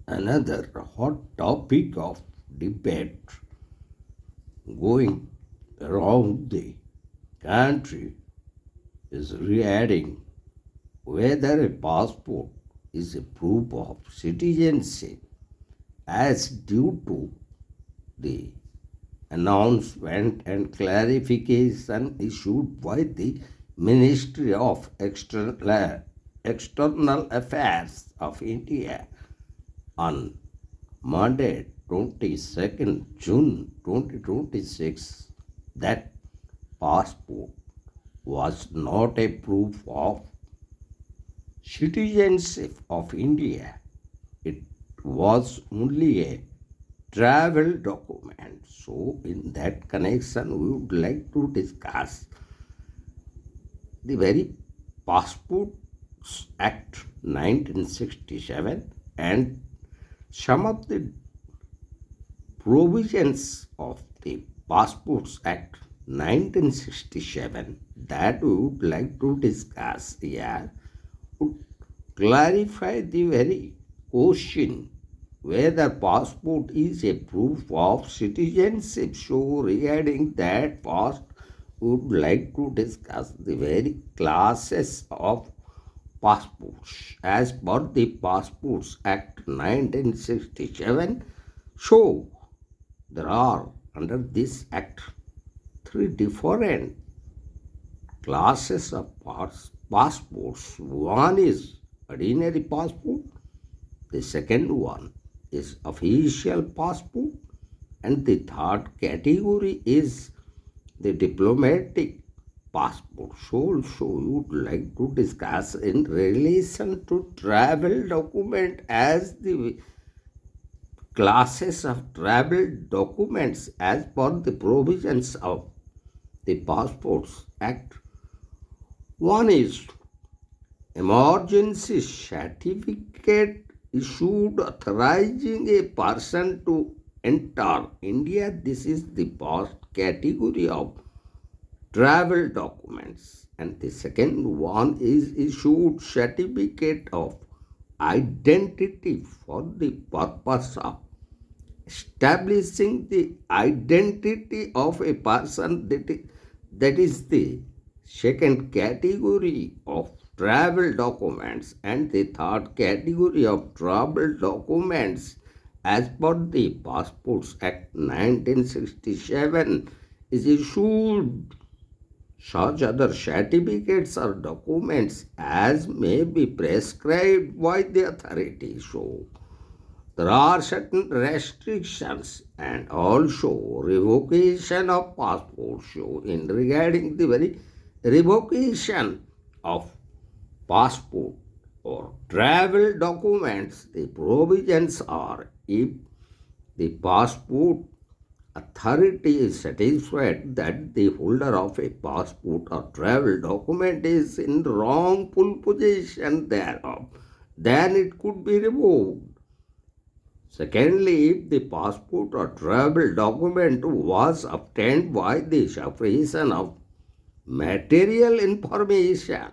Another hot topic of debate going around the country is regarding whether a passport is a proof of citizenship as due to the announcement and clarification issued by the Ministry of External Affairs of India on Monday, 22nd June 2026, that passport was not a proof of citizenship of India. It was only a travel document. So, in that connection, we would like to discuss the very Passports Act 1967 and some of the provisions of the Passports Act 1967 that we would like to discuss here would clarify the very question whether passport is a proof of citizenship. So regarding that first, we would like to discuss the very classes of passports as per the Passports Act 1967. So there are under this act three different classes of passports. One is ordinary passport, the second one is official passport, and the third category is the diplomatic passport. So also we would like to discuss in relation to travel document as the classes of travel documents as per the provisions of the Passports Act. One is emergency certificate issued authorizing a person to enter India. This is the first category of travel documents. And the second one is issued certificate of identity for the purpose of establishing the identity of a person. That is the second category of travel documents. And the third category of travel documents as per the Passports Act 1967 is issued such other certificates or documents as may be prescribed by the authority. So there are certain restrictions and also revocation of passport. So in regarding the very revocation of passport or travel documents, the provisions are if the passport authority is satisfied that the holder of a passport or travel document is in wrongful possession thereof, then it could be revoked. Secondly, if the passport or travel document was obtained by the suppression of material information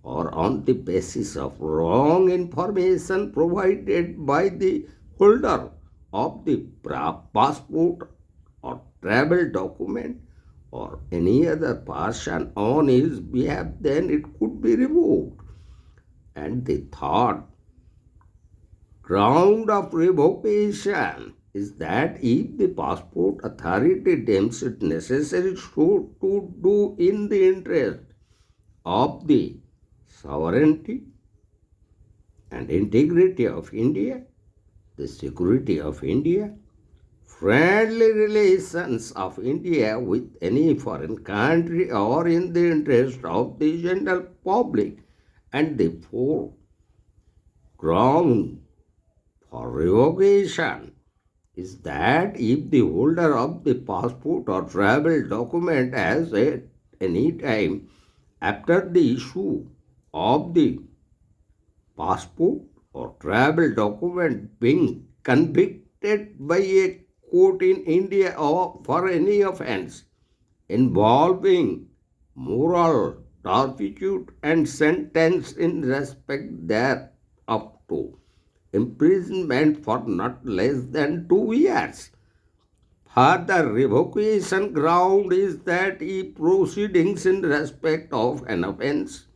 or on the basis of wrong information provided by the holder of the passport or travel document or any other person on his behalf, then it could be revoked. And the third ground of revocation is that if the passport authority deems it necessary to do in the interest of the sovereignty and integrity of India, the security of India, friendly relations of India with any foreign country or in the interest of the general public. And the fourth ground for revocation is that if the holder of the passport or travel document has at any time after the issue of the passport or travel document being convicted by a court in India or for any offense involving moral turpitude and sentence in respect thereof to imprisonment for not less than 2 years. Further revocation ground is that if proceedings in respect of an offence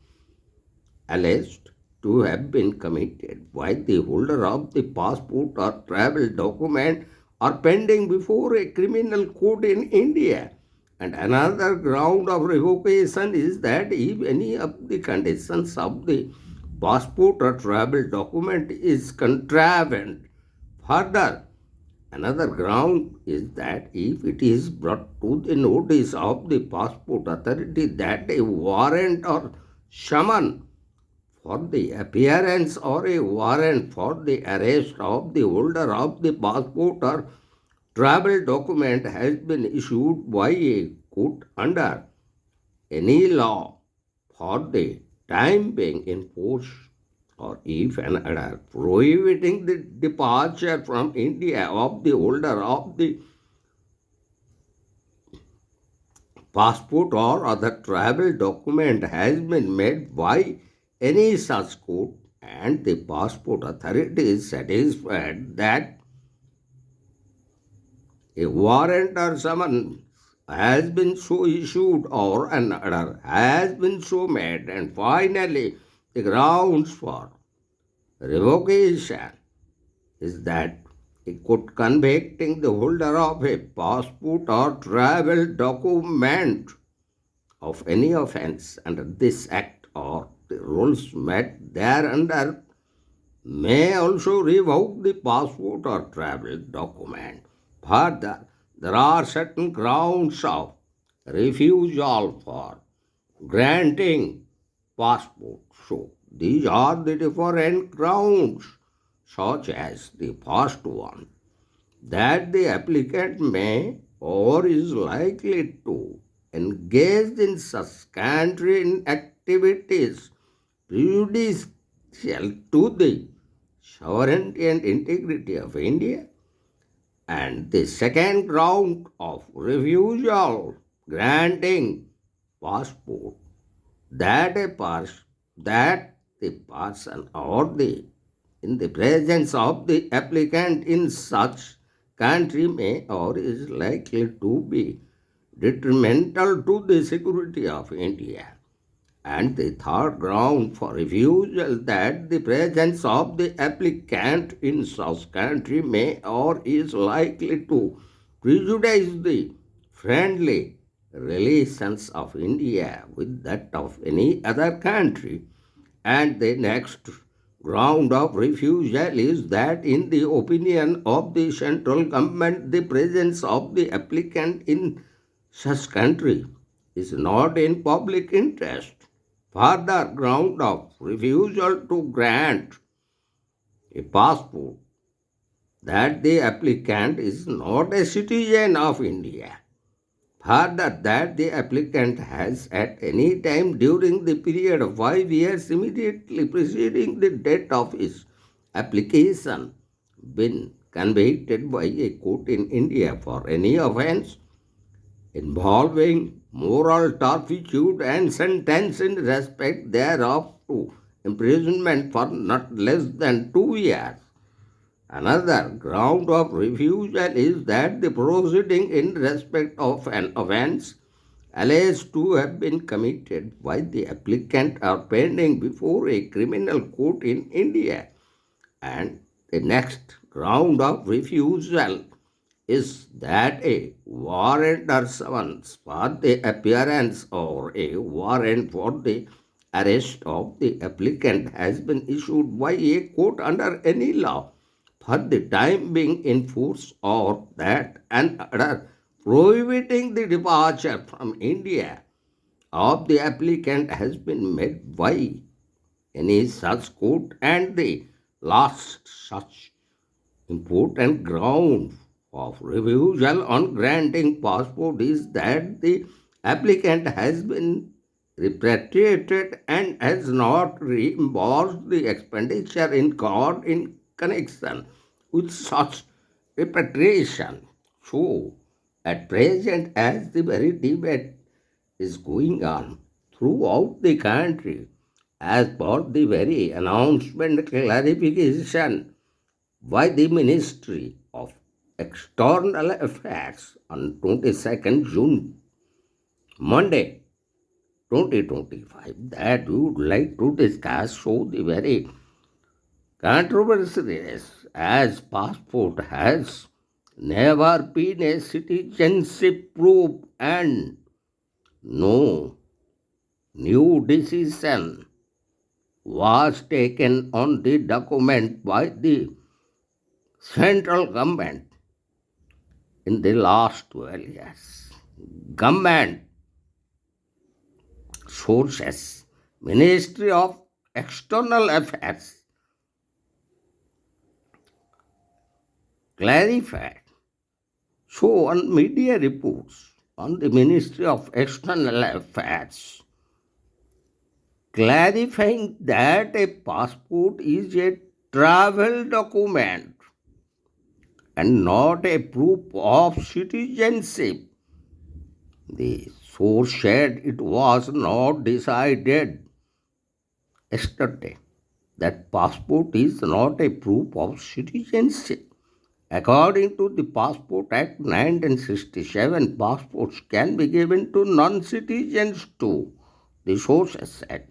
alleged to have been committed by the holder of the passport or travel document are pending before a criminal court in India. And another ground of revocation is that if any of the conditions of the passport or travel document is contravened. Further, another ground is that if it is brought to the notice of the passport authority that a warrant or summon for the appearance or a warrant for the arrest of the holder of the passport or travel document has been issued by a court under any law for the time being in force, or if an order prohibiting the departure from India of the holder of the passport or other travel document has been made by any such court, and the passport authority is satisfied that a warrant or summons has been so issued or an order has been so made, and finally the grounds for revocation is that a court convicting the holder of a passport or travel document of any offence under this act or the rules met thereunder may also revoke the passport or travel document. Further, there are certain grounds of refusal for granting passport. So, these are the different grounds, such as the first one, that the applicant may or is likely to engage in such country activities prejudicial to the sovereignty and integrity of India. And the second ground of refusal granting passport, that the person or the in the presence of the applicant in such country may or is likely to be detrimental to the security of India. And the third ground for refusal, that the presence of the applicant in such country may or is likely to prejudice the friendly relations of India with that of any other country. And the next ground of refusal is that, in the opinion of the central government, the presence of the applicant in such country is not in public interest. Further ground of refusal to grant a passport, that the applicant is not a citizen of India. Further, that the applicant has at any time during the period of 5 years immediately preceding the date of his application been convicted by a court in India for any offence involving moral turpitude and sentence in respect thereof to imprisonment for not less than 2 years. Another ground of refusal is that the proceeding in respect of an offence alleged to have been committed by the applicant are pending before a criminal court in India. And the next ground of refusal is that a warrant or summons for the appearance or a warrant for the arrest of the applicant has been issued by a court under any law for the time being in force, or that an order prohibiting the departure from India of the applicant has been made by any such court. And the last such important ground of refusal on granting passport is that the applicant has been repatriated and has not reimbursed the expenditure incurred in connection with such repatriation. So, at present, as the very debate is going on throughout the country, as per the very announcement clarification by the Ministry of External Affairs on 22nd June, Monday 2025, that we would like to discuss. So the very controversial is as passport has never been a citizenship proof and no new decision was taken on the document by the central government in the last 12 years. Government sources, Ministry of External Affairs clarified. So, on media reports on the Ministry of External Affairs clarifying that a passport is a travel document and not a proof of citizenship. The source said it was not decided yesterday that passport is not a proof of citizenship. According to the Passport Act 1967, passports can be given to non-citizens too, the source said.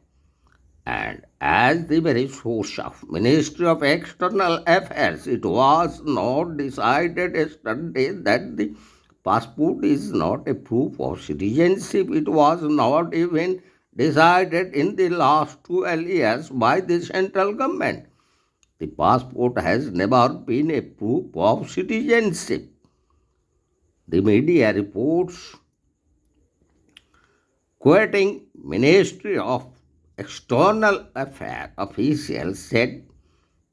And as the very source of Ministry of External Affairs, it was not decided yesterday that the passport is not a proof of citizenship. It was not even decided in the last 12 years by the central government. The passport has never been a proof of citizenship. The media reports quoting Ministry of External Affairs officials said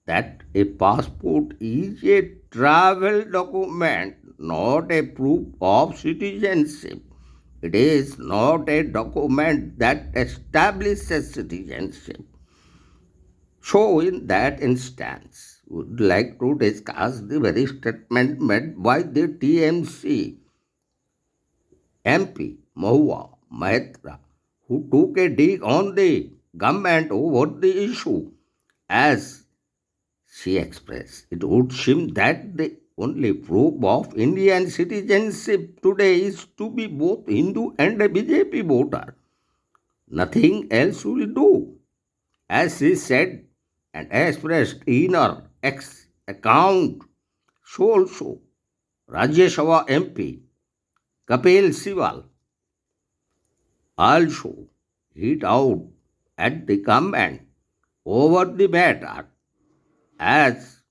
that a passport is a travel document, not a proof of citizenship. It is not a document that establishes citizenship. So, in that instance, we would like to discuss the very statement made by the TMC MP Mahua Mahitra, who took a dig on the government over the issue. As she expressed, it would seem that the only proof of Indian citizenship today is to be both Hindu and a BJP voter. Nothing else will do. As she said and expressed in her ex account, so also Rajya Sabha MP Kapil Sibal also hit out at the government over the matter as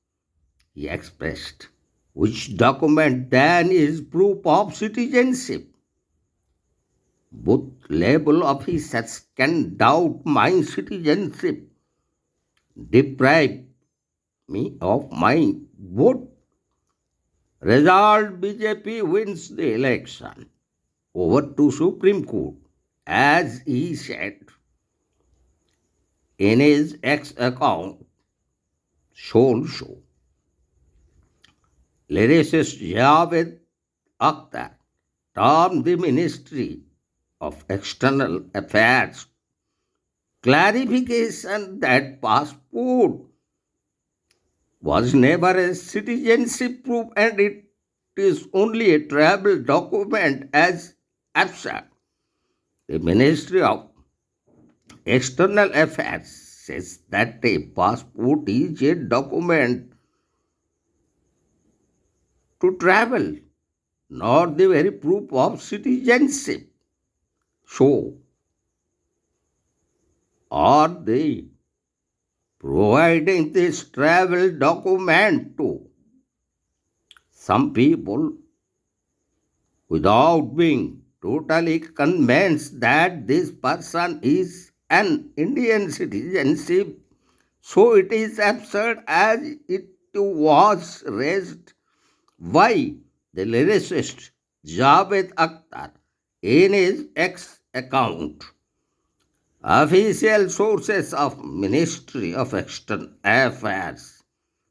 he expressed. Which document then is proof of citizenship? Both label officers can doubt my citizenship, deprive me of my vote. Result BJP wins the election. Over to Supreme Court. As he said in his ex account, so lyricist Javed Akhtar termed the Ministry of External Affairs clarification that passport was never a citizenship proof and it is only a travel document as absurd. The Ministry of External Affairs says that a passport is a document to travel, not the very proof of citizenship. So, are they providing this travel document to some people without being totally convinced that this person is an Indian citizenship? So it is absurd as it was raised by the lyricist Javed Akhtar in his ex account. Official sources of Ministry of External Affairs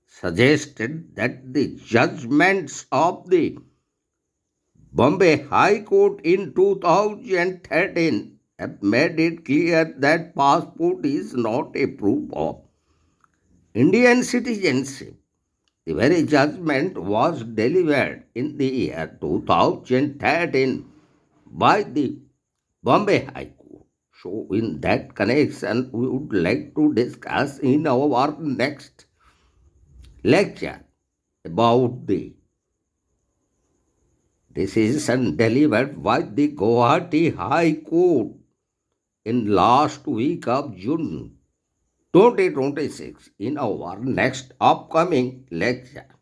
suggested that the judgments of the Bombay High Court in 2013 have made it clear that passport is not a proof of Indian citizenship. The very judgment was delivered in the year 2013 by the Bombay High Court. So, in that connection, we would like to discuss in our next lecture about the decision delivered by the Guwahati High Court in last week of June 2026 in our next upcoming lecture.